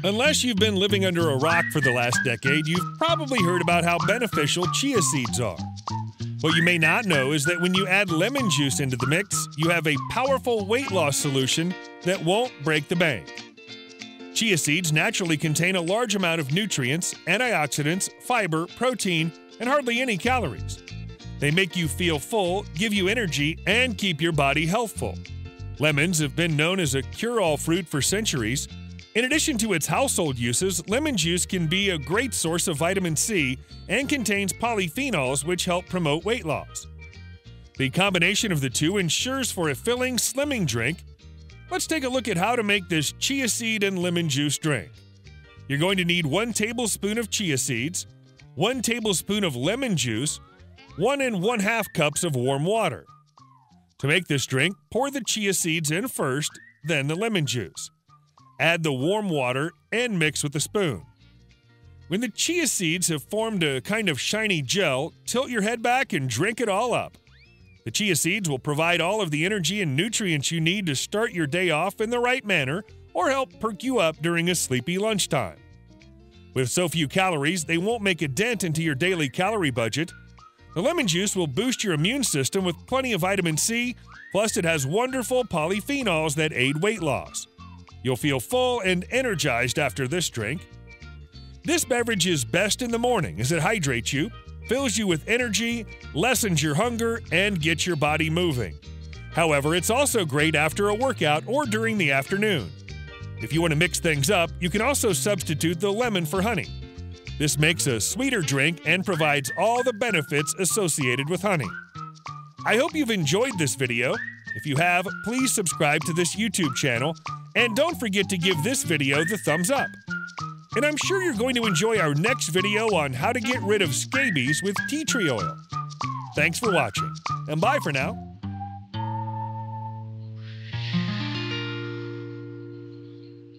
Unless you've been living under a rock for the last decade, you've probably heard about how beneficial chia seeds are. What you may not know is that when you add lemon juice into the mix, you have a powerful weight loss solution that won't break the bank. Chia seeds naturally contain a large amount of nutrients, antioxidants, fiber, protein, and hardly any calories. They make you feel full, give you energy, and keep your body healthful. Lemons have been known as a cure-all fruit for centuries. In addition to its household uses, lemon juice can be a great source of vitamin C and contains polyphenols which help promote weight loss. The combination of the two ensures for a filling, slimming drink. Let's take a look at how to make this chia seed and lemon juice drink. You're going to need 1 tablespoon of chia seeds, 1 tablespoon of lemon juice, 1 1/2 cups of warm water. To make this drink, pour the chia seeds in first, then the lemon juice. Add the warm water and mix with a spoon. When the chia seeds have formed a kind of shiny gel, tilt your head back and drink it all up. The chia seeds will provide all of the energy and nutrients you need to start your day off in the right manner or help perk you up during a sleepy lunchtime. With so few calories, they won't make a dent into your daily calorie budget. The lemon juice will boost your immune system with plenty of vitamin C, plus it has wonderful polyphenols that aid weight loss. You'll feel full and energized after this drink. This beverage is best in the morning as it hydrates you, fills you with energy, lessens your hunger, and gets your body moving. However, it's also great after a workout or during the afternoon. If you want to mix things up, you can also substitute the lemon for honey. This makes a sweeter drink and provides all the benefits associated with honey. I hope you've enjoyed this video. If you have, please subscribe to this YouTube channel, and don't forget to give this video the thumbs up. And I'm sure you're going to enjoy our next video on how to get rid of scabies with tea tree oil. Thanks for watching, and bye for now.